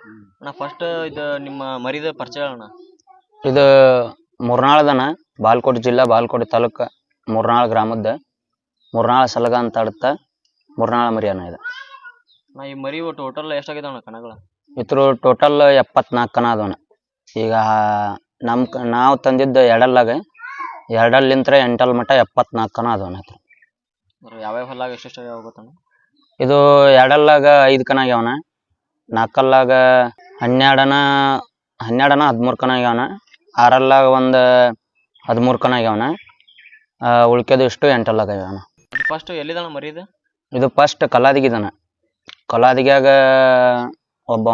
ಅಣ್ಣ ಫಸ್ಟ್ ಇದು ನಿಮ್ಮ ಮರಿದ ಪರಿಚಯ ಅಣ್ಣ. ಇದು ಮುರ್ನಾಳದನ ಬಾಲ್ಕೋಟ್ ಜಿಲ್ಲಾ ಬಾಲ್ಕೋಟ್ ತಾಲೂಕ ಮುರ್ನಾಳ ಗ್ರಾಮದ ಮುರ್ನಾಳ ಸಲಗ ಅಂತ ಆಡುತ್ತ ಮುರ್ನಾಳ ಮರಿ ಅಣ್ಣ ಇದು. ನಾ ಈ ಮರಿ ಟೋಟಲ್ ಎಷ್ಟಾಗಿದಾವ ಅಣ್ಣ ಕಣಗಳ? ಇದ್ರ ಟೋಟಲ್ 74 ಕಣ ಅದವನ. ಈಗ ನಾವು ತಂದಿದ್ದ ಎರಡಲ್ಲಾಗ ಎರಡಲ್ಲಿಂತ್ರ ಎಂಟಲ್ ಮಟ್ಟ 74 ಕಣ ಅದವನ. ಯಾವ್ಯಾವ ಹೊಲ್ಲಾಗ ಎಷ್ಟೆಷ್ಟು ಗೊತ್ತಣ್ಣ? ಇದು ಎರಡಲ್ಲಾಗ 5 ಕಣ ಆಗ್ಯಾವನ, ನಾಲ್ಕಲ್ಲಾಗ 12 13 ಕಣ ಆಗ್ಯಾವನ, ಆರಲ್ಲಾಗ ಒಂದು 13 ಕಣ ಆಗ್ಯಾವನ, ಉಳ್ಕೆದು ಇಷ್ಟು ಎಂಟಲ್ಲಾಗ ಆಗ್ಯಾವನ. ಫಸ್ಟ್ ಎಲ್ಲಿದಣ್ಣ ಮರಿ ಇದು? ಇದು ಫಸ್ಟ್ ಕಲಾದಿಗಿದಾನ. ಕಲಾದಿಗ್ಯಾಗ ಒಬ್ಬ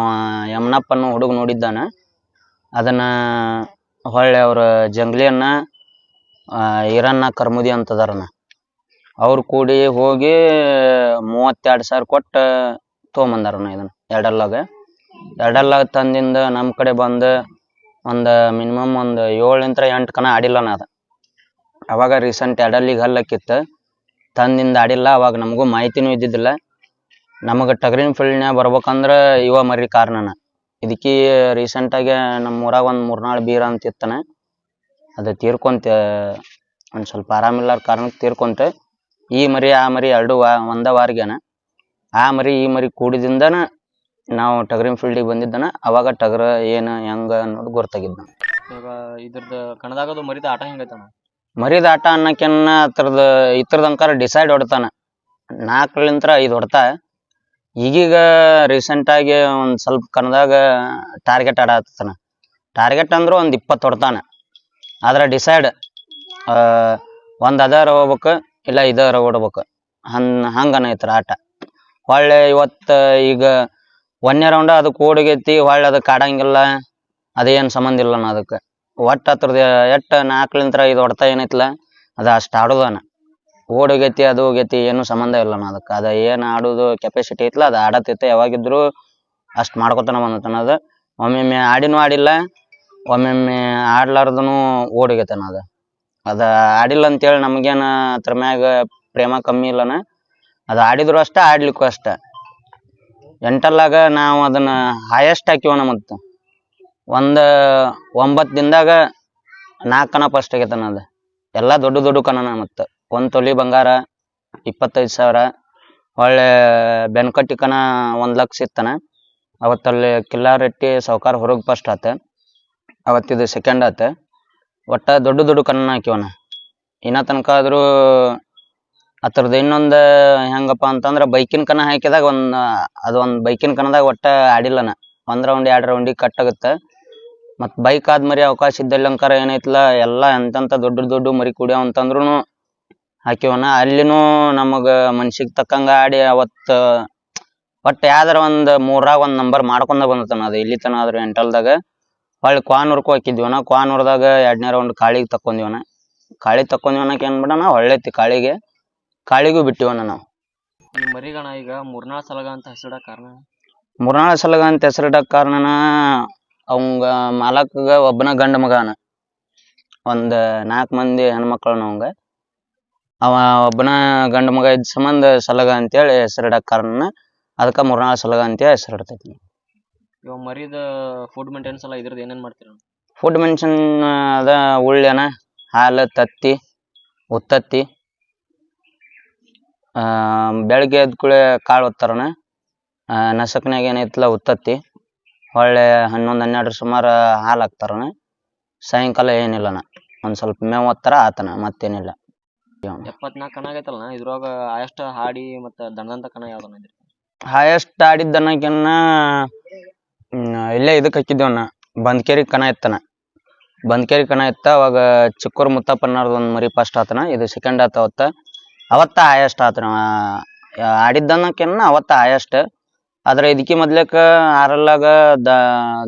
ಯಮನಪ್ಪನ್ನು ಹುಡುಗ ನೋಡಿದ್ದಾನ. ಅದನ್ನ ಹೊಳ್ಳಿ ಅವ್ರ ಜಂಗ್ಲಿಯನ್ನ ಈರಣ್ಣ ಕರ್ಮುದಿ ಅಂತದಾರನ ಅವ್ರು ಕೂಡಿ ಹೋಗಿ 32,000 ಕೊಟ್ಟು ತೊಗೊಂಬಂದಾರನ. ಇದನ್ನ ಎರಡಲ್ಲಾಗ ತಂದಿಂದ ನಮ್ಮ ಕಡೆ ಬಂದು ಒಂದು ಮಿನಿಮಮ್ ಒಂದು 7-8 ಕಣ ಆಡಿಲ್ಲನ ಅದ. ಅವಾಗ ರೀಸೆಂಟ್ ಎರಡಲ್ಲಿಗೆ ಹಲ್ಲಕ್ಕಿತ್ತು ತಂದಿಂದ ಆಡಿಲ್ಲ. ಅವಾಗ ನಮಗೂ ಮಾಹಿತಿನೂ ಇದ್ದಿದ್ದಿಲ್ಲ. ನಮಗೆ ಟಗರಿನ ಫೀಲ್ಡ್ನ್ಯಾಗ ಬರ್ಬೇಕಂದ್ರೆ ಇವ ಮರಿ ಕಾರಣನ. ಇದಕ್ಕೆ ರೀಸೆಂಟಾಗಿ ನಮ್ಮ ಊರಾಗ ಒಂದು ಮುರ್ನಾಳ ಬೀರ ಅಂತ ಇತ್ತಾನೆ, ಅದು ತೀರ್ಕೊಂತ ಒಂದು ಸ್ವಲ್ಪ ಆರಾಮಿಲ್ಲಾರ ಕಾರಣಕ್ಕೆ ತೀರ್ಕೊಂತ. ಈ ಮರಿ ಆ ಮರಿ ಎರಡು ಒಂದ ವಾರಿಗೆನ ಆ ಮರಿ ಈ ಮರಿ ಕೂಡಿದಿಂದನ ನಾವು ಟಗರಿನ ಫೀಲ್ಡಿಗೆ ಬಂದಿದ್ದಾನ. ಅವಾಗ ಟಗರ ಏನು ಹೆಂಗ ಅನ್ನೋದು ಗೊತ್ತಾಗಿದ್ದ. ಇವಾಗ ಇದ್ರದ್ದು ಕಣದಾಗದು ಮರಿದ ಆಟ ಹೆಂಗೈತಣ್ಣ? ಮರಿದ ಆಟ ಅನ್ನೋಕೆನ್ನ ಇತರದ ಅಂಕಾರ ಡಿಸೈಡ್ ಹೊಡ್ತಾನ 4-5 ಹೊಡ್ತಾ. ಈಗೀಗ ರೀಸೆಂಟಾಗಿ ಒಂದು ಸ್ವಲ್ಪ ಕಣದಾಗ ಟಾರ್ಗೆಟ್ ಆಡತ್ತಾನ. ಟಾರ್ಗೆಟ್ ಅಂದ್ರೆ ಒಂದು 20 ಹೊಡ್ತಾನ. ಆದ್ರೆ ಡಿಸೈಡ್ ಒಂದು ಅದರ ಹೋಗ್ಬೇಕು ಇಲ್ಲ ಇದರ ಓಡ್ಬೇಕು ಹಂಗನ ಐತ್ರ ಆಟ. ಹೊಳ್ಳೆ ಇವತ್ತು ಈಗ 1ನೇ ರೌಂಡ್ ಅದಕ್ಕೆ ಓಡಿಗೈತಿ, ಹೊಳ್ಳೆ ಅದಕ್ಕೆ ಆಡಂಗಿಲ್ಲ, ಅದೇನು ಸಂಬಂಧ ಇಲ್ಲನ ಅದಕ್ಕೆ. ಒಟ್ಟು ಹತ್ರದ 4-5 ಹೊಡ್ತಾ ಏನೈತಿಲ್ಲ ಅದು ಅಷ್ಟು ಆಡೋದನ. ಓಡೋಗೈತಿ ಅದು ಹೋಗೈತಿ ಏನು ಸಂಬಂಧ ಇಲ್ಲನ ಅದಕ್ಕೆ. ಅದು ಏನು ಆಡೋದು ಕೆಪಾಸಿಟಿ ಐತಿಲ್ಲ ಅದು ಆಡತೈತೆ. ಯಾವಾಗಿದ್ರು ಅಷ್ಟು ಮಾಡ್ಕೊತಾನ ಬಂದತಾನ. ಅದು ಒಮ್ಮೊಮ್ಮೆ ಆಡಿನೂ ಆಡಿಲ್ಲ, ಒಮ್ಮೊಮ್ಮೆ ಆಡ್ಲಾರ್ದನು ಓಡೋಗೈತಾನ. ಅದು ಆಡಿಲ್ಲ ಅಂತೇಳಿ ನಮಗೇನು ಅದ್ರ ಮ್ಯಾಗ ಪ್ರೇಮ ಕಮ್ಮಿ ಇಲ್ಲನ. ಅದು ಆಡಿದ್ರು ಅಷ್ಟ ಆಡ್ಲಿಕ್ಕೂ ಅಷ್ಟ. ಎಂಟಲ್ಲಾಗ ನಾವು ಅದನ್ನ ಹೈಯೆಸ್ಟ್ ಹಾಕಿವನ. ಮತ್ತು ಒಂದು 9 ದಿನದಾಗ 4 ಕಣ ಫಸ್ಟ್ ಆಗೈತನ. ಅದು ಎಲ್ಲ ದೊಡ್ಡ ಕಣನ. ಮತ್ತು 1 ತೊಲಿ ಬಂಗಾರ 25,000, ಒಳ್ಳೆ ಬೆನ್ಕಟ್ಟಿ ಕಣ 1 ಲಕ್ಷ ಇತ್ತನ. ಅವತ್ತಲ್ಲಿ ಕಿಲ್ಲಾರೆಟ್ಟಿ ಸಾವ್ಕಾರ ಹೊರಗೆ ಫಸ್ಟ್ ಆತ, ಅವತ್ತಿದು ಸೆಕೆಂಡ್ ಆತ. ಒಟ್ಟ ದೊಡ್ಡ ಕಣನ ಹಾಕಿವನ. ಇನ್ನ ತನಕ ಆದರೂ ಅದ್ರದ್ದು ಇನ್ನೊಂದು ಹೆಂಗಪ್ಪ ಅಂತಂದ್ರೆ ಬೈಕಿನ ಕಣ ಹಾಕಿದಾಗ ಒಂದು ಬೈಕಿನ ಕಣದಾಗ ಒಟ್ಟ ಆಡಿಲ್ಲನ. 1 ರೌಂಡ್ 2 ರೌಂಡಿಗೆ ಕಟ್ ಆಗುತ್ತೆ. ಮತ್ತು ಬೈಕ್ ಆದ ಮರಿ ಅವಕಾಶ ಇದ್ದಲ್ಲಂಕಾರ ಏನೈತಿಲ್ಲ ಎಲ್ಲ ಎಂತೆಂಥ ದೊಡ್ಡ ಮರಿ ಕುಡಿಯೋ ಅಂತಂದ್ರೂ ಹಾಕಿವನ. ಅಲ್ಲಿನೂ ನಮಗೆ ಮನ್ಸಿಗೆ ತಕ್ಕಂಗ ಆಡಿ ಅವತ್ತು ಒಟ್ಟು ಯಾವ್ದಾರ ಒಂದು 3ರಾಗ 1 ನಂಬರ್ ಮಾಡ್ಕೊಂಡ ಬಂದತನ. ಅದು ಇಲ್ಲಿ ತನ ಆದ್ರೆ ಎಂಟಲ್ದಾಗ. ಹೊಳ್ಳಿ ಕ್ವಾನೂರ್ಗೂ ಹಾಕಿದ್ವನ. ಕ್ವಾನೂರ್ದಾಗ 2ನೇ ರೌಂಡ್ ಕಾಳಿಗೆ ತಕ್ಕೊಂದಿವನ. ಕಾಳಿಗೆ ತಕ್ಕೊಂದಿವನಕ್ಕೆ ಏನ್ಬಿಡೋಣ ಒಳ್ಳೆತಿ. ಕಾಳಿಗೂ ಬಿಟ್ಟಿವನ ನಾವು. ಈ ಮರಿಗಣ ಈಗ ಮುರ್ನಾಳ ಸಲಗ ಅಂತ ಹೆಸರಿಡಕ್ ಕಾರಣ? ಮುರ್ನಾಳ ಸಲಗ ಅಂತ ಹೆಸರಿಡಕ್ ಕಾರಣನ ಅವಂಗ ಮಾಲಕ್ಗ ಒಬ್ಬನ ಗಂಡ ಮಗನ, ಒಂದು 4 ಮಂದಿ ಹೆಣ್ಮಕ್ಳನ. ಅವಂಗ ಅವ ಒಬ್ಬನ ಗಂಡ ಮಗ ಇದ್ದ ಸಂಬಂಧ ಸಲಗ ಅಂತೇಳಿ ಹೆಸರಿಡಕ್ ಕಾರಣನ. ಅದಕ್ಕೆ ಮುರ್ನಾಳ ಸಲಗ ಅಂತೇಳಿ ಹೆಸರಿಡ್ತೈತಿ. ಇವಾಗ ಮರಿದ ಫುಡ್ ಮೇಂಟೆನ್ಸ್ ಎಲ್ಲ ಇದ್ರದ್ದು ಏನೇನು ಮಾಡ್ತೀರ? ಫುಡ್ ಮೆನ್ಷನ್ ಅದ ಉಳ್ಳೆನ, ಹಾಲು, ತತ್ತಿ, ಉತ್ತತ್ತಿ. ಬೆಳಗ್ಗೆ ಎದ್ದ ಕೂಡಲೇ ಕಾಳು ಒತ್ತಾರನ. ನಸಕ್ನಾಗ ಏನೈತಿಲ್ಲ ಉತ್ತತ್ತಿ. ಹೊಳ್ಳೆ 11-12 ಸುಮಾರು ಹಾಲು ಹಾಕ್ತಾರನ. ಸಾಯಂಕಾಲ ಏನಿಲ್ಲನ ಒಂದು ಸ್ವಲ್ಪ ಮೇವು ಒತ್ತರ ಆತನ, ಮತ್ತೇನಿಲ್ಲ. 74 ಕಣ ಆಗೈತಲ್ಲ, ಇದ್ರೊಳಗ ಎಷ್ಟು ಹಾಡಿ ಮತ್ತು ದಣದಂತ ಕಣ ಯಾವ್ದನ ಇದ್ರಿ? ಹೈಯೆಸ್ಟ್ ಆಡಿದ್ದನ್ನಕನ್ನ ಇಲ್ಲೇ ಇದಕ್ಕೆ ಹಾಕಿದ್ದೇವನ್ನ, ಬಂದ್ಕೇರಿ ಕಣ ಇತ್ತನ. ಬಂದ್ಕೇರಿ ಕಣ ಇತ್ತ. ಅವಾಗ ಚಿಕ್ಕೂರು ಮುತ್ತಪ್ಪನವ್ರದ್ದು ಒಂದು ಮರಿ ಫಸ್ಟ್ ಆತನ, ಇದು ಸೆಕೆಂಡ್ ಆತ. ಅವತ್ತ ಹೈಯೆಸ್ಟ್ ಆತನ ಆಡಿದ್ದನ್ನಕನ್ನ ಅವತ್ತ ಹೈಯೆಸ್ಟ್. ಆದ್ರೆ ಇದಕ್ಕೆ ಮೊದ್ಲೇಕ ಆರಲ್ಲಾಗ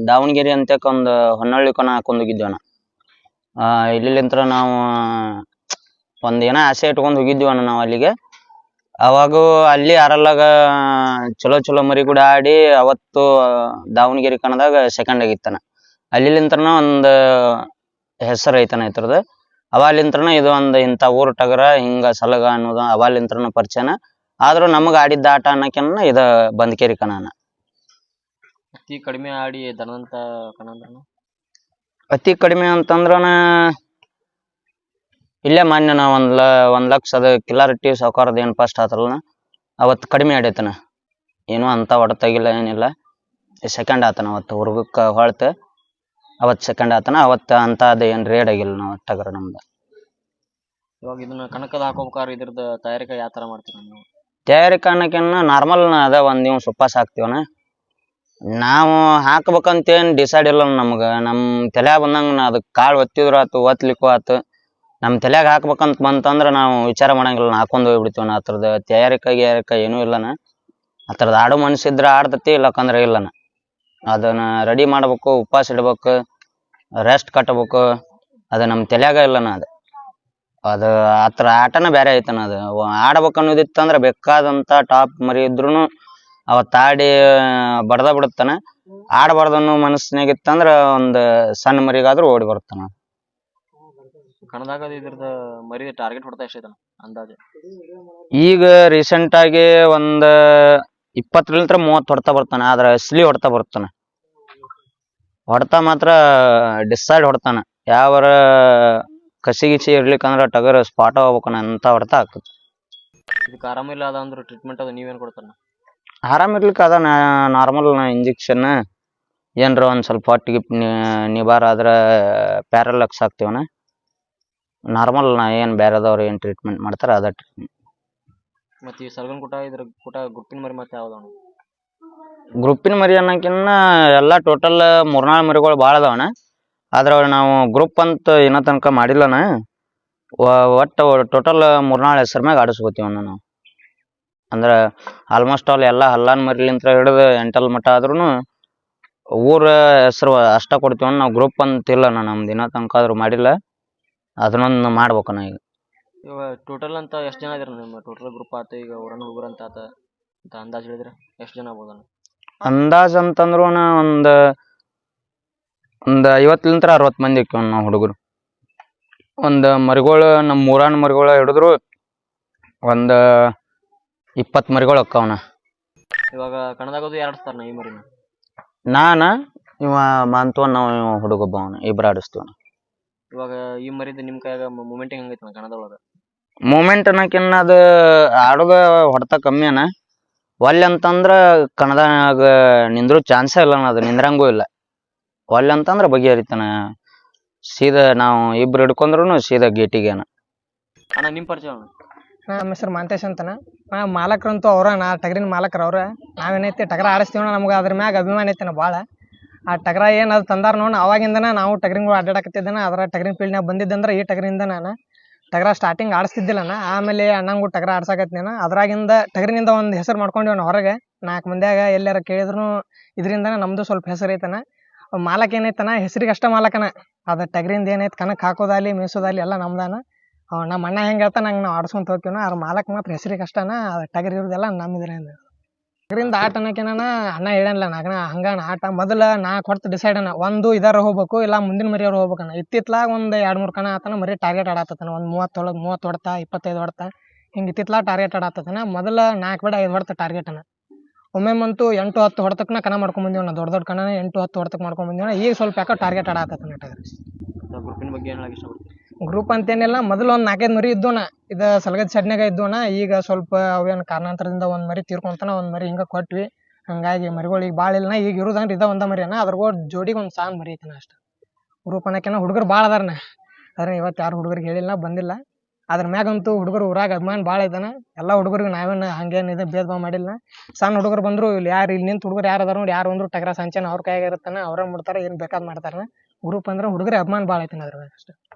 ದಾವಣಗೆರೆ ಅಂತಕ್ಕೆ ಒಂದು ಹೊನ್ನಳ್ಳಿ ಕಣ ಹಾಕೊಂಡೋಗಿದ್ದೇವನ. ಇಲ್ಲಿಂತ್ರ ನಾವು ಒಂದು ಏನೋ ಆಸೆ ಇಟ್ಕೊಂಡು ಹೋಗಿದ್ದೀವನ ನಾವು ಅಲ್ಲಿಗೆ. ಅವಾಗೂ ಅಲ್ಲಿ ಆರಲ್ಲಾಗ ಚಲೋ ಮರಿ ಕೂಡ ಆಡಿ ಅವತ್ತು ದಾವಣಗೆರೆ ಕಣದಾಗ ಸೆಕೆಂಡ್ ಆಗಿತ್ತಾನ. ಅಲ್ಲಿಂತ್ರನ ಒಂದು ಹೆಸರು ಐತನ ಇದ್ರದ್ದು. ಅವಾಲಿಂತ್ರನ ಇದು ಒಂದು ಇಂಥ ಊರು ಟಗರ ಹಿಂಗ ಸಲಗ ಅನ್ನೋದು ಅವಾಲಿಂತ್ರನ ಪರಿಚಯನ. ಆದ್ರೂ ನಮಗೆ ಆಡಿದ್ದ ಆಟ ಅನ್ನೋಕೆನ್ನ ಇದು ಬಂದ್ಕೇರಿ ಕಣನ. ಅತಿ ಕಡಿಮೆ ಆಡಿ ದನದಂತ ಕಣ ಅಂದ್ರನ ಅತಿ ಕಡಿಮೆ ಅಂತಂದ್ರನ ಇಲ್ಲೇ ಮಾನ್ಯ ನಾ 1 ಲಕ್ಷ ಅದ ಕಿಲಾರಟ್ಟಿ ಸಾವುಕಾರದ ಏನ್ ಫಸ್ಟ್ ಆತಲ್ಲ ಅವತ್ತು ಕಡಿಮೆ ಆಡೈತನ ಏನು ಅಂತ ಹೊಡೆತಾಗಿಲ್ಲ ಏನಿಲ್ಲ ಸೆಕೆಂಡ್ ಆತನ ಅವತ್ತು ಹುರ್ಗಕ್ಕ ಹೊಳ್ತ ಅವತ್ತು ಸೆಕೆಂಡ್ ಆತನ ಅವತ್ತು ಅಂತ ಅದ ಏನ್ ರೇಡ್ ಆಗಿಲ್ಲ ನಾವು ಟಗರ ನಮ್ದು. ಇವಾಗ ಇದನ್ನ ಕಣಕದ ಹಾಕೋಬೇಕಾದ್ರೆ ಇದ್ರದ್ದು ತಯಾರಿಕೆ ಯಾವ ತರ ಮಾಡ್ತೀರ ನೀವು? ತಯಾರಿಕೆ ಅನ್ನೋಕೇನ ನಾರ್ಮಲ್ ಅದ ಒಂದ್ ದಿವ್ಸ ಉಪವಾಸ ಹಾಕ್ತಿವನ ನಾವು ಹಾಕ್ಬೇಕಂತೇನ್ ಡಿಸೈಡ್ ಇಲ್ಲ ನಮ್ಗ ನಮ್ ತಲ್ಯಾಗ ಬಂದಂಗ ಅದಕ್ಕೆ ಕಾಳು ಒತ್ತಿದ್ರು ಆತು ಒತ್ಲಿಕ್ಕೂ ಆತು ನಮ್ ತಲ್ಯಾಗ ಹಾಕ್ಬೇಕಂತ ಬಂತಂದ್ರ ನಾವು ವಿಚಾರ ಮಾಡಂಗಿಲ್ಲ ಹಾಕೊಂಡ್ ಹೋಗ್ಬಿಡ್ತೀವನ ಅದ್ರದ್ದು ತಯಾರಿಕೆ ಏನೂ ಇಲ್ಲನ ಅದ್ರದ್ದು ಆಡೋ ಮನ್ಸಿದ್ರ ಆಡ್ತತಿ ಇಲ್ಲಕಂದ್ರ ಇಲ್ಲನ ಅದನ್ನ ರೆಡಿ ಮಾಡ್ಬೇಕು ಉಪವಾಸ ಇಡ್ಬೇಕು ರೆಸ್ಟ್ ಕಟ್ಟಬೇಕು ಅದು ನಮ್ ತಲ್ಯಾಗ ಇಲ್ಲನ ಅದು ಆತರ ಆಟನ ಬೇರೆ ಐತನ ಅದು ಆಡ್ಬೇಕು ಅನ್ನೋದಿತ್ತಂದ್ರ ಬೇಕಾದಂತ ಟಾಪ್ ಮರಿ ಇದ್ರುನು ಅವತ್ತು ಆಡಿ ಬಡ್ದ ಬಿಡುತ್ತಾನ ಆಡಬಾರ್ದು ಅನ್ನೋ ಮನಸ್ಸಿನಾಗಿತ್ತಂದ್ರ ಒಂದ್ ಸಣ್ಣ ಮರಿಗಾದ್ರೂ ಓಡಿ ಬರ್ತಾನ. ಕಣದಾಗ ಇದ್ರದ್ದು ಮರಿ ಟಾರ್ಗೆಟ್ ಹೊಡ್ತಾ ಎಷ್ಟೈತನ ಅಂದಾಜು? ಈಗ ರೀಸೆಂಟ್ ಆಗಿ ಒಂದ್ 20-30 ಹೊಡ್ತಾ ಬರ್ತಾನ ಆದ್ರ ಅಸಲಿ ಹೊಡ್ತಾ ಬರ್ತಾನ ಹೊಡ್ತಾ ಮಾತ್ರ ಡಿಸೈಡ್ ಹೊಡ್ತಾನ ಯಾವರ ಕಸಿ ಗಿಸಿ ಇರ್ಲಿಕ್ಕಂದ್ರ ಟಗರ್ ಸ್ಪಾಟ ಹೋಗ್ಬೇಕನ ಅಂತ ಹೊಡ್ತಾ ಆಗ್ತದ. ಇದಕ್ಕೆ ಆರಾಮಿಲ್ಲ ಅದ ಅಂದ್ರೆ ಟ್ರೀಟ್ಮೆಂಟ್ ಅದು ನೀವೇನ್ ಕೊಡ್ತಾರ? ಆರಾಮ್ ಇರ್ಲಿಕ್ಕೆ ಅದ ನಾರ್ಮಲ್ ಇಂಜೆಕ್ಷನ್ ಏನ್ರ ಒಂದ್ ಸ್ವಲ್ಪ ಹೊಟ್ಟಿಗೆ ನಿವಾರ ಆದ್ರ ಪ್ಯಾರಲಕ್ಸ್ ಹಾಕ್ತಿವನ ನಾರ್ಮಲ್ ಏನ್ ಬೇರೆದವ್ರು ಏನ್ ಟ್ರೀಟ್ಮೆಂಟ್ ಮಾಡ್ತಾರ ಅದ ಟ್ರೀಟ್ಮೆಂಟ್. ಮತ್ತೆ ಈ ಸರ್ಗನ್ ಕೂಟ ಇದ್ರ ಕೂಟ ಗುಪ್ಪಿನ ಮರಿ ಮತ್ತೆ ಯಾವ್ದವ? ಗ್ರೂಪಿನ ಮರಿ ಅನ್ನೋಕಿನ್ನ ಎಲ್ಲಾ ಟೋಟಲ್ 3-4 ಮರಿಗಳು ಭಾಳ ಅದಾವಣ ಆದ್ರ ನಾವು ಗ್ರೂಪ್ ಅಂತ ಇನ್ನೂ ತನಕ ಮಾಡಿಲ್ಲನ ಒಟ್ಟು ಟೋಟಲ್ 3-4 ಹೆಸರು ಮ್ಯಾಗ ಆಡಿಸ್ಕೋತೀವಣ್ಣ ನಾವು. ಅಂದ್ರ ಆಲ್ಮೋಸ್ಟ್ ಆಲ್ ಎಲ್ಲಾ ಹಲ್ಲಾನ್ ಮರಿಲಿಂತ್ರ ಹಿಡಿದು ಎಂಟಲ್ ಮಠ ಆದ್ರೂ ಊರ ಹೆಸರು ಅಷ್ಟ ಕೊಡ್ತೀವಣ್ಣ ನಾವು ಗ್ರೂಪ್ ಅಂತ ಇಲ್ಲಣ್ಣ ನಮ್ದು ಇನ್ನೂ ತನಕ ಆದ್ರೂ ಮಾಡಿಲ್ಲ ಅದನ್ನೊಂದು ಮಾಡ್ಬೇಕಣ್ಣ ಈಗ. ಇವಾಗ ಟೋಟಲ್ ಅಂತ ಎಷ್ಟು ಜನ ಇದ್ರ ನಿಮ್ಮ ಟೋಟಲ್ ಗ್ರೂಪ್ ಆತ ಈಗ ಊರನ್ನ ಹುಡುಗರು ಅಂತ ಆತ ಅಂತ ಅಂದಾಜ್ ಹೇಳಿದ್ರೆ ಎಷ್ಟು ಜನ ಆಗ್ಬೋದಣ್ಣ? ಅಂದಾಜ್ ಅಂತಂದ್ರು ಒಂದ್ 50-60 ಮಂದಿ ಇಕ್ಕಿವ್ ನಾವು ಹುಡುಗರು. ಒಂದ್ ಮರಿಗಳು ನಮ್ಮ ಮೂರಾನ್ ಮರಿಗಳು ಹಿಡಿದ್ರು ಒಂದ್ 20 ಮರಿಗಳು ಅಕ್ಕವನ. ಇವಾಗ ಕಣದಾಗೋದು ಆಡಿಸ್ತಾರಣ್ಣ ಈ ಮರಿನ? ನಾನ ಇವ ಮಾಂತವನ್ ನಾವು ಇವ ಹುಡುಗೊಬ್ಬವನ ಇಬ್ರು ಆಡಿಸ್ತೀವನ. ಇವಾಗ ಈ ಮರಿದ ನಿಮ್ ಕೈಯಾಗ ಮೂಮೆಂಟಿಂಗ್ ಹೆಂಗೈತಣ್ಣ ಕಣದೊಳಗ? ಮೂಮೆಂಟ್ ಅನ್ನಕಿನ್ನ ಅದು ಆಡೋದ ಹೊಡ್ತ ಕಮ್ಮಿ ಅನ ಒಲ್ಲೆ ಅಂತಂದ್ರ ಕಣದಾಗ ನಿಂದ್ರು ಚಾನ್ಸೇ ಇಲ್ಲ ಅದು ನಿಂದ್ರಂಗೂ ಇಲ್ಲ. ಒಲ್ಲೆ ಅಂತಂದ್ರ ಬಗೆಹರಿತಾನ ಸೀದಾ ನಾವು ಇಬ್ರು ಹಿಡ್ಕೊಂಡ್ರು ಸೀದಾ ಗೇಟಿಗೇನ. ಅಣ್ಣ ನಿಮ್ ಪರಿಚಯ ಅಣ್ಣ? ನಮ್ಮ ಹೆಸರು ಮಾಂತೇಶ್ ಅಂತನ. ಮಾಲಕರಂತೂ ಅವ್ರ ನಾ ಟಗರಿನ ಮಾಲಕರ ಅವ್ರ. ನಾವೇನೈತಿ ಟಗರ ಆಡಿಸ್ತೀವಣ್ಣ ನಮ್ಗೆ ಅದ್ರ ಮ್ಯಾಗ ಅಭಿಮಾನ ಐತೆನ ಭಾಳ. ಆ ಟಗರ ಏನು ಅದು ತಂದಾರ ನೋಡ್ ಅವಾಗಿಂದನ ನಾವು ಟಗರಿಂಗಳು ಅಡ್ಡಾಡಕತ್ತಿದ್ದೇನ ಅದ್ರ ಟಗರಿನ ಫೀಲ್ಡ್ನಾಗ ಬಂದಿದ್ದಂದ್ರೆ ಈ ಟಗರಿಂದ ನಾನು ಟಗರ ಸ್ಟಾರ್ಟಿಂಗ್ ಆಡಿಸ್ತಿದ್ದಿಲ್ಲನ ಆಮೇಲೆ ಅಣ್ಣಂಗೂ ಟಗರ ಆಡ್ಸಾಕತ್ನೇನ ಅದ್ರಾಗಿಂದ ಟಗರಿನಿಂದ ಒಂದು ಹೆಸರು ಮಾಡ್ಕೊಂಡಿವಣ್ಣ ಹೊರಗೆ 4 ಮಂದಿಯಾಗ ಎಲ್ಲಾರ ಕೇಳಿದ್ರು ಇದರಿಂದನೇ ನಮ್ದು ಸ್ವಲ್ಪ ಹೆಸರು ಐತನ. ಮಾಲಕ ಏನೈತನ ಹೆಸರಿಗೆ ಅಷ್ಟ ಮಾಲಕನ ಅದು ಟಗರಿಂದ ಏನೈತೆ ಕಣಕ್ಕೆ ಹಾಕೋದಾಲಿ ಮೇಯ್ಸೋದಾಲಿ ಎಲ್ಲ ನಮ್ದಾನ. ನಮ್ಮ ಅಣ್ಣ ಹೆಂಗೆ ಹೇಳ್ತಾನೆ ಹಂಗೆ ನಾವು ಆಡ್ಸ್ಕೊಂತ ಹೋಗ್ತೀವನ ಅದ್ರ ಮಾಲಕ್ ಮಾತ್ರ ಹೆಸರಿಗೆ ಅಷ್ಟನ ಅದು ಟಗರ್ ಇರೋದೆಲ್ಲ ನಮ್ಮಿದ್ರಿಂದ. ಟಗರಿಂದ ಆಟ ಅನ್ನೋಕೇನ ಅಣ್ಣ ಹೇಳಲ್ಲ ನಾಗನ ಹಂಗನ ಆಟ ಮೊದಲ 4 ಹೊಡ್ತು ಡಿಸೈಡ್ ಅನ್ನ ಒಂದು ಇದಾರ ಹೋಗ್ಬೇಕು ಇಲ್ಲ ಮುಂದಿನ ಮರಿಯವ್ರು ಹೋಗ್ಬೇಕಣ್ಣ. ಇತ್ತಿತ್ಲಾಗ ಒಂದು 2-3 ಕಣ ಆತನ ಮರಿ ಟಾರ್ಗೆಟ್ ಆಡಾತನ ಒಂದು 30 ಹೊಡ್ತಾ 25 ಹೊಡ್ತಾ ಹಿಂಗೆ ಇತ್ತಿತ್ಲಾಗ ಟಾರ್ಗೆಟ್ ಆಡಾತನ. ಮೊದಲ 4 ಬೇಡ 5 ಹೊಡ್ತ ಟಾರ್ಗೆಟ್ ಅನ್ನ ಒಮ್ಮೆಮ್ಮಂತೂ 8-10 ಹೊಡ್ತಕ್ಕನ ಕಣ ಮಾಡ್ಕೊಂಡ್ ಬಂದಿವಣ್ಣ. ದೊಡ್ಡ ಕಣ 8-10 ಹೊಡ್ತಕ್ ಮಾಡ್ಕೊಂಡ್ ಬಂದಿವಣ್ಣ. ಈಗ ಸ್ವಲ್ಪ ಯಾಕೋ ಟಾರ್ಗೆಟ್ ಆಡಾತನ ಟಗರ್. ಗ್ರೂಪಿನ ಬಗ್ಗೆ ಏನ್ ಹೇಳಕ್ ಇಷ್ಟಪಡ್ತೀನಿ? ಗ್ರೂಪ್ ಅಂತೇನಿಲ್ಲ ಮೊದಲು ಒಂದು 4-5 ಮರಿ ಇದ್ದೋಣ ಇದು ಸಲಗದ ಸಡ್ನ್ಯಾಗ ಇದ್ದೋಣ. ಈಗ ಸ್ವಲ್ಪ ಅವೇನು ಕಾರಣಾಂತರದಿಂದ ಒಂದು ಮರಿ ತೀರ್ಕೊಂತಾನ ಒಂದು ಮರಿ ಹಿಂಗೆ ಕೊಟ್ವಿ ಹಂಗಾಗಿ ಮರಿಗಳು ಈಗ ಭಾಳ ಇಲ್ಲ. ಈಗ ಇರೋದಂದ್ರೆ ಇದ ಒಂದ ಮರಿ ಅಣ್ಣ ಅದ್ರಗಳು ಜೋಡಿಗೆ ಒಂದು ಸಾನ್ ಮರಿ ಐತನ ಅಷ್ಟ. ಗ್ರೂಪ್ ಅನ್ನೋಕೇನ ಹುಡುಗರು ಭಾಳ ಅದಾರನ ಆದ್ರೆ ಇವತ್ತು ಯಾರು ಹುಡುಗರಿಗೆ ಹೇಳಿಲ್ಲ ಬಂದಿಲ್ಲ. ಅದ್ರ ಮ್ಯಾಗಂತೂ ಹುಡುಗರು ಊರಾಗ ಅಭಿಮಾನ ಭಾಳ ಐತನ. ಎಲ್ಲ ಹುಡುಗರಿಗೆ ನಾವೇನು ಹಂಗೇನು ಇದು ಭೇದ ಭಾವ ಮಾಡಿಲ್ಲ. ಸಣ್ಣ ಹುಡುಗರು ಬಂದ್ರು ಇಲ್ಲಿ ಯಾರು ಇಲ್ಲಿ ನಿಂತು ಹುಡುಗರು ಯಾರು ಅದಾರ ನೋಡಿ ಯಾರು ಅಂದ್ರು ಟಗರ ಸಂಚೆನ ಅವ್ರ ಕೈಯಾಗ ಇರುತ್ತಾನ ಅವ್ರ ಮುಡ್ತಾರೆ ಏನು ಬೇಕಾದ್ ಮಾಡ್ತಾರ. ಗ್ರೂಪ್ ಅಂದ್ರೆ ಹುಡುಗರ ಅಭಿಮಾನ ಭಾಳ ಐತನ ಅದ್ರ ಮ್ಯಾಗ ಅಷ್ಟ.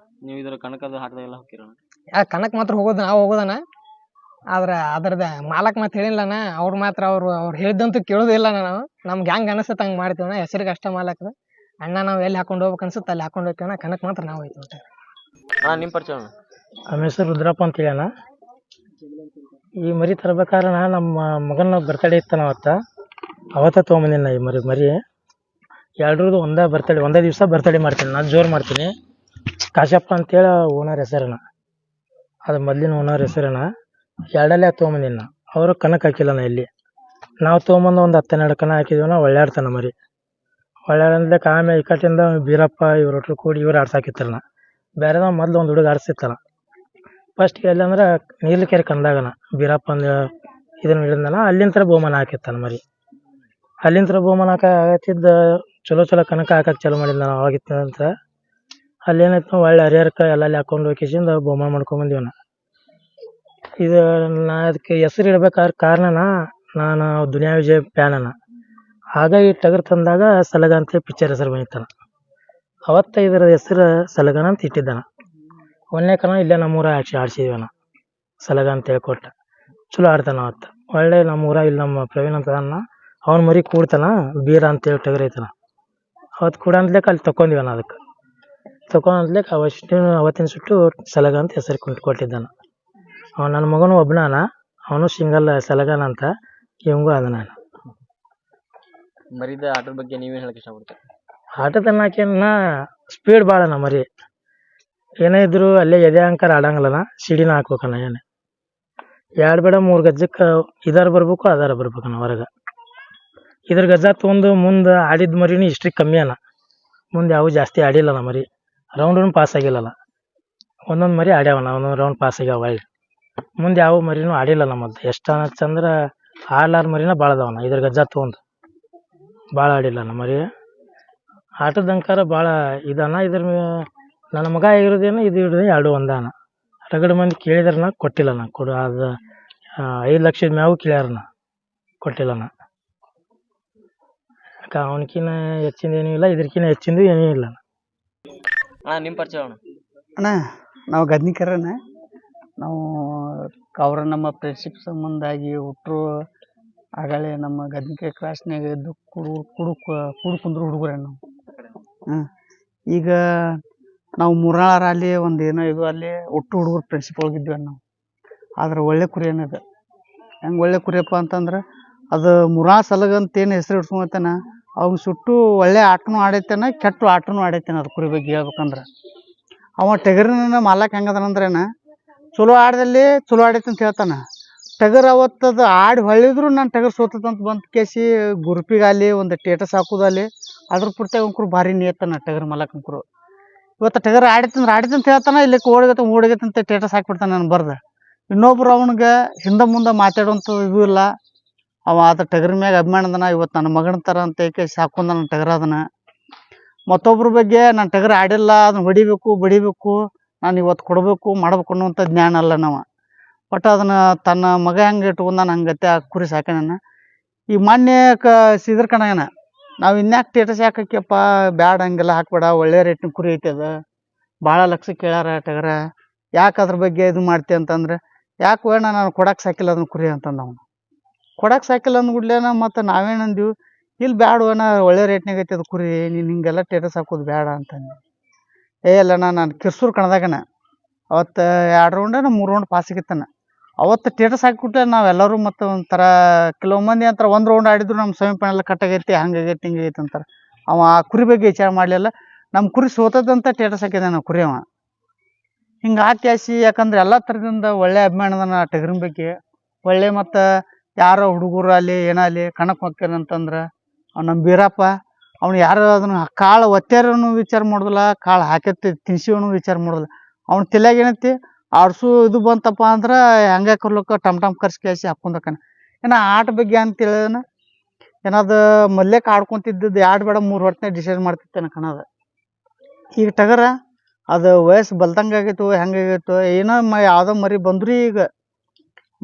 ನೀವು ಇದ್ರ ಕಣಕದ ಹಾಟದಾಗೆಲ್ಲ ಹೋಗಿರೋಣ? ಕನಕ್ ಮಾತ್ರ ಹೋಗೋದು ನಾವು ಹೋಗೋದನ ಆದ್ರೆ ಅದ್ರದ ಮಾಲಕ್ ಮಾತು ಹೇಳಿಲ್ಲನ ಅವ್ರು ಮಾತ್ರ ಅವ್ರು ಹೇಳಿದಂತೂ ಕೇಳೋದಿಲ್ಲ ನಾವು. ನಮ್ಗೆ ಹೆಂಗೆ ಅನಿಸುತ್ತೆ ಹಂಗೆ ಮಾಡ್ತೀವಣ್ಣ ಹೆಸರಿಗೆ ಅಷ್ಟ ಮಾಲಕ್ರು. ಅಣ್ಣ ನಾವು ಎಲ್ಲಿ ಹಾಕೊಂಡು ಹೋಗ್ಬೇಕು ಅನ್ಸುತ್ತೆ ಅಲ್ಲಿ ಹಾಕೊಂಡು ಹೋಗ್ತೀವಣ್ಣ. ಕನಕ್ ಮಾತ್ರ ನಾವು ಹೋಯ್ತೀವಿ ಅಷ್ಟೇ. ಹಾಂ ನಿಮ್ಮ ಪರಿಚಯ ಅಣ್ಣ? ನಮ್ಮ ಹೆಸರು ರುದ್ರಪ್ಪ ಅಂತ ಹೇಳಣ್ಣ. ಈ ಮರಿ ತರ್ಬೇಕಾದ್ರೆ ನಮ್ಮ ಮಗನ ಬರ್ತಡೇ ಇತ್ತಾನ ಅವತ್ತ ತೊಗೊಂಬಂದಿನ ಈ ಮರಿ ಎರಡರದ್ದು ಒಂದೇ ದಿವಸ ಬರ್ತಡೇ ಮಾಡ್ತೀನಿ ನಾನು ಜೋರು ಮಾಡ್ತೀನಿ. ಕಾಶಪ್ಪ ಅಂತೇಳಿ ಓನರ್ ಹೆಸರಣ್ಣ ಅದು ಮೊದಲಿನ ಓನರ್ ಹೆಸರಣ್ಣ. ಎರಡಲ್ಲೇ ತೊಗೊಂಬಂದಿನ ಅವರು ಕಣಕ್ಕೆ ಹಾಕಿಲ್ಲಣ್ಣ ಇಲ್ಲಿ ನಾವು ತೊಗೊಂಬಂದು ಒಂದು 10-12 ಕಣ ಹಾಕಿದ್ವಣ್ಣ. ಒಳ್ಳೆ ಆಡ್ತಾನ ಮರಿ ಒಳ್ಳೆ ಆಮೇಲೆ ಇಕ್ಕಟ್ಟಿಂದ ಬೀರಪ್ಪ ಇವ್ರೊಟ್ರು ಕೂಡಿ ಇವ್ರು ಆಡ್ಸಾಕಿತ್ತಲ್ಲ ಬೇರೆದ ಮೊದ್ಲು ಒಂದು ಹುಡುಗ ಆಡಿಸ್ತಿತ್ತಲ್ಲ ಫಸ್ಟ್ಗೆ ಎಲ್ಲಿ ಅಂದ್ರೆ ನೀರ್ಲಿಕೆರೆ ಕಂದಾಗನ ಬೀರಪ್ಪ ಅಂದ ಇದನ್ನ ಹಿಡಿದನ ಅಲ್ಲಿಂದ ಬಹುಮಾನ ಹಾಕಿತ್ತಾನ ಮರಿ ಅಲ್ಲಿಂದ ಬಹುಮಾನ ಆಗತ್ತಿದ್ದ ಚಲೋ ಚಲೋ ಕನಕ ಹಾಕಕ್ಕೆ ಚಾಲು ಮಾಡಿದ್ದ ನಾವು ಅವಾಗಿತ್ತ ಅಂತ ಅಲ್ಲಿ ಏನಾಯ್ತು ಒಳ್ಳೆ ಹರಿಹರಕ್ಕೆ ಎಲ್ಲಲ್ಲಿ ಹಾಕೊಂಡು ಹೋಗಿಸಿಂದ ಬಹುಮಾನ ಮಾಡ್ಕೊಂಡ್ ಬಂದೀವನ ಇದು ನಾ ಅದಕ್ಕೆ ಹೆಸರು ಇಡ್ಬೇಕಾದ್ರೆ ಕಾರಣನ ನಾನು ದುನಿಯಾ ವಿಜಯ್ ಫ್ಯಾನನ ಆಗ ಈ ಟಗರ್ ತಂದಾಗ ಸಲಗ ಅಂತ ಪಿಕ್ಚರ್ ಹೆಸರು ಬಂದಿತ್ತಾನ ಅವತ್ತ ಇದರ ಹೆಸರು ಸಲಗನ ಅಂತ ಇಟ್ಟಿದ್ದಾನ ಒಂದನೇ ಕಣ ಇಲ್ಲೇ ನಮ್ಮೂರ ಆಡ್ಸಿದ್ವನ ಸಲಗ ಅಂತ ಹೇಳ್ಕೊಟ್ಟ ಚಲೋ ಆಡ್ತಾನ ಅವತ್ತು ಒಳ್ಳೆ ನಮ್ಮೂರ ಇಲ್ಲಿ ನಮ್ಮ ಪ್ರವೀಣ್ ಅಂತ ಅವನ ಮರಿ ಕೂಡ್ತಾನ ಬೀರ ಅಂತೇಳಿ ಟಗರ್ ಐತನ ಅವತ್ತು ಕೂಡ ಅಂದ್ಲೇಕ ಅಲ್ಲಿ ತಕೊಂಡಿವನ ಅದಕ್ಕೆ ತಗೊಂಡ್ಲೇಕ ಅವತ್ತಿನ ಸುಟ್ಟು ಸಲಗ ಅಂತ ಹೆಸರು ಕೊಟ್ಟಿದ್ದಾನ ಅವನು ನನ್ನ ಮಗನು ಒಬ್ಬನಾನ ಅವನು ಸಿಂಗಲ್ ಸಲಗನ ಅಂತ ಇವಂಗೂ ಅದ ನಾನು ಮರಿದ ಆಟದ ಬಗ್ಗೆ ನೀವೇನ್ ಹೇಳಕ್ ಇಷ್ಟಪಡ್ತೀರಿ? ಆಟದ ಅನ್ನಕೇನ ಸ್ಪೀಡ್ ಭಾಳನ ಮರಿ ಏನೇ ಇದ್ರು ಅಲ್ಲೇ ಎದೆ ಅಂಕರ್ ಆಡಂಗಿಲ್ಲನ ಸಿಡಿನ ಹಾಕ್ಬೇಕನ ಏನೇ ಎರಡು ಬೇಡ 3 ಗಜ್ಜಕ್ಕೆ ಇದಾರ ಬರ್ಬೇಕು ಅದಾರ ಬರ್ಬೇಕನ ಹೊರಗೆ ಇದ್ರ ಗಜ್ಜ ತೊಗೊಂಡು ಮುಂದೆ ಆಡಿದ ಮರಿನೂ ಇಷ್ಟ್ರಿ ಕಮ್ಮಿ ಅನ ಮುಂದೆ ಯಾವ ಜಾಸ್ತಿ ಆಡಿಲ್ಲನ ಮರಿ ರೌಂಡ್ ಪಾಸ್ ಆಗಿಲ್ಲಲ್ಲ ಒಂದೊಂದು ಮರಿ ಆಡ್ಯಾವನ ಒಂದೊಂದು ರೌಂಡ್ ಪಾಸ್ ಆಗ್ಯಾವ ಒಳ್ಳೆ ಮುಂದೆ ಯಾವ ಮರಿನೂ ಆಡಿಲ್ಲ ನಮ್ಮದು ಎಷ್ಟು ಅನ್ನತ್ತಂದ್ರೆ ಆಡ್ಲಾರ ಮರಿನ ಭಾಳ ಅದಾವನ ಇದ್ರ ಗಜ್ಜ ತೊಗೊಂಡು ಭಾಳ ಆಡಿಲ್ಲ ನಮ್ಮ ಮರಿ ಆಟದ ಅಂಕಾರ ಭಾಳ ಇದನ್ನ ಇದ್ರ ನನ್ನ ಮಗ ಆಗಿರೋದೇನು ಇದು ಹಿಡಿದು ಎರಡು ಒಂದಾನ ರಗಡ ಮಂದಿ ಕೇಳಿದ್ರನ ಕೊಟ್ಟಿಲ್ಲ ನಾ ಕೊಡು ಅದು 5 ಲಕ್ಷದ ಮ್ಯಾವು ಕೇಳ್ಯಾರನ ಕೊಟ್ಟಿಲ್ಲನ ಯಾಕೆ ಅವನಕಿನ್ನ ಹೆಚ್ಚಿಂದ ಏನೂ ಇಲ್ಲ ಇದ್ರಕಿನ್ನ ಹೆಚ್ಚಿಂದು ಏನೂ ಇಲ್ಲ ನಿಮ್ಮ ಪರಿಚಯ ಅಣ್ಣ. ಅಣ್ಣ ನಾವು ಗದ್ನಿಕರನ ನಾವು ಅವ್ರ ನಮ್ಮ ಫ್ರೆಂಡ್ಶಿಪ್ ಸಂಬಂಧಾಗಿ ಹುಟ್ಟರು ಆಗಲೇ ನಮ್ಮ ಗದ್ನಿಕೆರೆ ಕ್ರಾಸ್ನಾಗ ಇದ್ದು ಕುಂದ್ರು ಹುಡುಗರ ನಾವು ಈಗ ನಾವು ಮೂರ್ನಾಳರ ಅಲ್ಲಿ ಒಂದು ಏನೋ ಇದು ಅಲ್ಲಿ ಹುಟ್ಟು ಹುಡುಗರು ಫ್ರೆಂಡ್ಶಿಪ್ ಒಳಗಿದ್ವಿ ನಾವು ಆದ್ರೆ ಒಳ್ಳೆ ಕುರಿ ಏನಿದೆ ಹೆಂಗೆ ಒಳ್ಳೆ ಕುರಿಯಪ್ಪ ಅಂತಂದ್ರೆ ಅದು ಸಲಗ ಅಂತ ಏನು ಹೆಸರು ಇಡ್ಸ್ಕೊಂತಾನ ಅವ್ನ ಸುಟ್ಟು ಒಳ್ಳೆ ಆಟನೂ ಆಡೈತೇನ ಕೆಟ್ಟ ಆಟನೂ ಆಡೈತೇನ ಅದು ಕುರಿ ಬಗ್ಗೆ ಹೇಳ್ಬೇಕಂದ್ರೆ ಅವ ಟಗರಿನ ಮಾಲಕ್ ಹೆಂಗದನಂದ್ರೇನ ಚಲೋ ಆಡ್ದಲ್ಲಿ ಚಲೋ ಆಡೈತೆ ಅಂತ ಹೇಳ್ತಾನ ಟಗರ್ ಅವತ್ತದು ಆಡಿ ಹೊಳ್ಳಿದ್ರು ನಾನು ಟಗರ್ ಸೋತದಂತ ಬಂದು ಕೇಸಿ ಗುರುಪಿಗಾಲಿ ಒಂದು ಟೇಟಸ್ ಹಾಕೋದಲ್ಲಿ ಅದ್ರ ಪೂರ್ತಿ ಅಂಕರು ಭಾರಿ ನಿಯತ್ತಾನ ಟಗರ್ ಮಾಲಕ್ ಅಂಕರು ಇವತ್ತು ಟಗರ್ ಆಡಿತಂದ್ರೆ ಅಂತ ಹೇಳ್ತಾನ ಇಲ್ಲಿ ಓಡಿಗೈತೆ ಅಂತ ಟೇಟಸ್ ಹಾಕ್ಬಿಡ್ತಾನೆ ನಾನು ಬರ್ದ ಇನ್ನೊಬ್ರು ಅವನಿಗೆ ಹಿಂದೆ ಮುಂದೆ ಮಾತಾಡುವಂಥ ಇದು ಇಲ್ಲ ಅವ ಆತ ಟಗರ್ ಮ್ಯಾಗ ಅಭಿಮಾನದನ ಇವತ್ತು ನನ್ನ ಮಗನ ಥರ ಅಂತ ಕೇಸಿ ಹಾಕೊಂಡ ನನ್ನ ಟಗರ್ ಅದನ ಮತ್ತೊಬ್ರ ಬಗ್ಗೆ ನಾನು ಟಗರ್ ಆಡಿಲ್ಲ ಅದನ್ನ ಹೊಡಿಬೇಕು ಬಡಿಬೇಕು ನಾನು ಇವತ್ತು ಕೊಡಬೇಕು ಮಾಡ್ಬೇಕು ಅನ್ನುವಂಥ ಜ್ಞಾನ ಅಲ್ಲ ನಾವು ಒಟ್ಟು ಅದನ್ನು ತನ್ನ ಮಗ ಹೆಂಗೆ ಇಟ್ಕೊಂಡ ಹಂಗತ್ತೆ ಆ ಕುರಿ ಸಾಕ್ಯಾನ ಈ ಮೊನ್ನೆ ಇದ್ರ ಕಣಗನ ನಾವು ಇನ್ಯಾಕೆ ಟೇಟಸ್ ಯಾಕೆ ಹಾಕ್ಯಪ್ಪ ಬ್ಯಾಡ ಹಂಗೆಲ್ಲ ಹಾಕ್ಬೇಡ ಒಳ್ಳೆ ರೇಟ್ನ ಕುರಿ ಐತೆ ಅದು ಭಾಳ ಲಕ್ಷ ಕೇಳ್ಯಾರ ಟಗರ ಯಾಕೆ ಅದ್ರ ಬಗ್ಗೆ ಇದು ಮಾಡ್ತಿ ಅಂತಂದ್ರೆ ಯಾಕೆ ಬೇಡ ನಾನು ಕೊಡಕ್ಕೆ ಸಾಕಿಲ್ಲ ಅದನ್ನ ಕುರಿ ಅಂತಂದ ಅವನು ಕೊಡಕ್ಕೆ ಸಾಕಿಲ್ಲ ಅಂದ್ಬಿಡ್ಲೇನ ಮತ್ತು ನಾವೇನಂದೀವಿ ಇಲ್ಲಿ ಬ್ಯಾಡವನ ಒಳ್ಳೆ ರೇಟ್ನಾಗ ಐತೆ ಅದು ಕುರಿ ನೀನು ಹಿಂಗೆಲ್ಲ ಟೇಟಸ್ ಹಾಕೋದು ಬೇಡ ಅಂತಂದು ಅಲ್ಲ ನಾನು ಕಿರ್ಸೂರು ಕಣದಾಗನ ಅವತ್ತು 2 ರೌಂಡ 3 ರೌಂಡ್ ಪಾಸ್ ಆಗಿತ್ತಾನ ಅವತ್ತು ಟೇಟಸ್ ಹಾಕಿಬಿಟ್ಟೆ ನಾವೆಲ್ಲರೂ ಮತ್ತು ಒಂಥರ ಕೆಲವು ಮಂದಿ ಅಂತಾರೆ 1 ರೌಂಡ್ ಆಡಿದ್ರು ನಮ್ಮ ಸೆಮಿಫೈನಲ್ ಕಟ್ಟಾಗೈತಿ ಹಂಗಾಗೈತಿ ಹಿಂಗೈತಿ ಅಂತಾರೆ ಅವ ಆ ಕುರಿ ಬಗ್ಗೆ ವಿಚಾರ ಮಾಡಲಿಲ್ಲ ನಮ್ಮ ಕುರಿ ಸೋತದಂತ ಟೇಟಸ್ ಹಾಕಿದೆ ನಾವು ಕುರಿ ಅವ ಹಿಂಗೆ ಹಾಕ್ಯಾಸಿ ಯಾಕಂದ್ರೆ ಎಲ್ಲ ಥರದಿಂದ ಒಳ್ಳೆ ಅಭಿಮಾನದನ ಟಗರಿನ ಬಗ್ಗೆ ಒಳ್ಳೆ ಮತ್ತು ಯಾರೋ ಹುಡುಗರು ಅಲ್ಲಿ ಏನಾಗಲಿ ಕಣಕ್ಕೆ ಹೋಗ್ತಾರಂತಂದ್ರೆ ಅವ್ನು ನಮ್ಮ ಬೀರಪ್ಪ ಅವ್ನು ಯಾರು ಅದನ್ನು ಕಾಳು ಒತ್ತಾರನು ವಿಚಾರ ಮಾಡೋದಿಲ್ಲ ಕಾಳು ಹಾಕೈತಿ ತಿನ್ಸಿವನು ವಿಚಾರ ಮಾಡೋದಿಲ್ಲ ಅವ್ನ ತಲೆಯಾಗ ಏನೈತಿ ಆಡ್ಸು ಇದು ಬಂತಪ್ಪ ಅಂದ್ರೆ ಹಂಗೆ ಕರ್ಲಕ್ಕ ಟಮ್ ಕರ್ಸಿ ಕೇಸಿ ಹಾಕ್ಕೊಂಡಕ್ಕನ ಏನ ಆಟ ಬಗ್ಗೆ ಅಂತೇಳಿನ ಏನಾದ ಮೊದ್ಲೇಕ ಆಡ್ಕೊಂತಿದ್ದದ್ದು 2 ಬೇಡ 3 ಹೊತ್ತಿನಾಗ ಡಿಸೈಡ್ ಮಾಡ್ತಿತ್ತೇನೆ ಕಣದ ಈಗ ಟಗರ ಅದು ವಯಸ್ಸು ಬಲ್ತಂಗೆ ಆಗೈತೋ ಹೆಂಗಾಗೈತೋ ಏನೋ ಯಾವುದೋ ಮರಿ ಬಂದ್ರೂ ಈಗ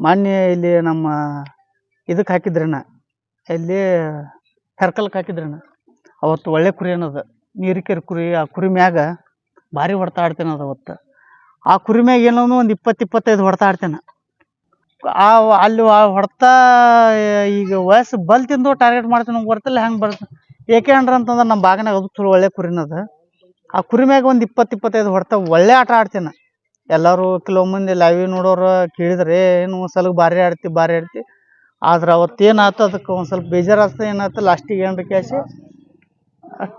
ಮಾನ್ಯ ಇಲ್ಲಿ ನಮ್ಮ ಇದಕ್ಕೆ ಹಾಕಿದ್ರಣ್ಣ ಇಲ್ಲಿ ಹೆರ್ಕಲ್ಗೆ ಹಾಕಿದ್ರಣ್ಣ ಅವತ್ತು ಒಳ್ಳೆ ಕುರಿ ಅನ್ನೋದು ನೀರಿಕೆರೆ ಕುರಿ ಆ ಕುರಿ ಮ್ಯಾಗ ಭಾರಿ ಹೊಡ್ತಾ ಆಡ್ತೇನೆ ಅದು ಅವತ್ತು ಆ ಕುರಿ ಮ್ಯಾಗ ಏನೋ ಒಂದು 20-25 ಹೊಡ್ತಾ ಆಡ್ತೇನೆ ಅಲ್ಲಿ ಹೊಡ್ತಾ ಈಗ ವಯಸ್ಸು ಬಲ್ ತಿಂದು ಟಾರ್ಗೆಟ್ ಮಾಡ್ತೇನೆ ಬರ್ತಿಲ್ಲ ಹೆಂಗೆ ಬರ್ತದೆ ಏಕೆ ಅಂತಂದ್ರೆ ನಮ್ಮ ಬಾಗನಾಗ ಅದು ಚಲೋ ಒಳ್ಳೆ ಕುರಿನದು ಆ ಕುರಿ ಮ್ಯಾಗ ಒಂದು 20-25 ಹೊಡ್ತಾ ಒಳ್ಳೆ ಆಟ ಆಡ್ತೇನೆ ಎಲ್ಲರೂ ಕೆಲವು ಮಂದಿ ಲೈವ್ ನೋಡೋರು ಕೇಳಿದ್ರೆ ಏನು ಸಲ ಭಾರಿ ಆಡ್ತಿ ಆದ್ರೆ ಅವತ್ತು ಏನಾಯ್ತು ಅದಕ್ಕೆ ಒಂದು ಸ್ವಲ್ಪ ಬೇಜಾರಾಗ್ತದೆ ಏನಾಯ್ತು ಲಾಸ್ಟಿಗೆ ಏನ್ರ ಕ್ಯಾಸಿ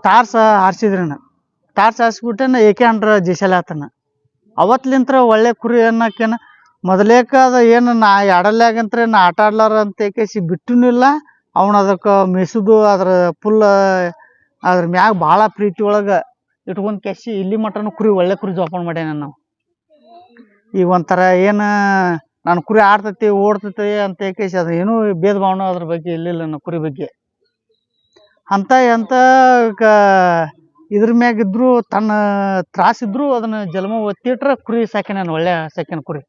ಟಾರ್ಚ್ ಹಾರಿಸಿದ್ರಣ್ಣ ಟಾರ್ಚ್ ಹಾರಿಸ್ಬಿಟ್ಟೆ ಏಕೆ ಅಂಡ್ರ ಜೈಸಲ್ ಆತನ ಅವತ್ಲಿಂತ್ರ ಒಳ್ಳೆ ಕುರಿ ಅನ್ನೋಕೇನ ಮೊದಲೇಕ ಅದು ಏನು ನಾ ಆಡಲ್ಯಾಗಂತ್ರ ನಾ ಆಟ ಆಡ್ಲಾರ ಅಂತ ಕೇಸಿ ಬಿಟ್ಟೂ ಇಲ್ಲ ಅವನು ಅದಕ್ಕೆ ಮೇಸುದು ಅದ್ರ ಫುಲ್ ಅದ್ರ ಮ್ಯಾಗ ಭಾಳ ಪ್ರೀತಿ ಒಳಗೆ ಇಟ್ಕೊಂಡ್ ಕೆಸಿ ಇಲ್ಲಿ ಮಟನು ಕುರಿ ಒಳ್ಳೆ ಕುರಿ ಜೋಪಾನ ಮಾಡ್ಯಾನ ನಾವು. ಈಗ ಒಂಥರ ಏನು ನಾನು ಕುರಿ ಆಡ್ತೈತಿ ಓಡ್ತೈತಿ ಅಂತ ಕೇಸಿ ಅದು ಏನೂ ಭೇದ ಭಾವನೆ ಅದ್ರ ಬಗ್ಗೆ ಇಲ್ಲಿಲ್ಲ ನನ್ನ ಕುರಿ ಬಗ್ಗೆ. ಎಂಥ ಇದ್ರ ಮ್ಯಾಗ ಇದ್ರು ತನ್ನ ತ್ರಾಸಿದ್ರು ಅದನ್ನ ಜನ್ಮ ಒತ್ತಿಟ್ರೆ ಕುರಿ ಸಾಕ್ಯಾನ, ಒಳ್ಳೆ ಸಾಕ್ಯಾನ ಕುರಿ.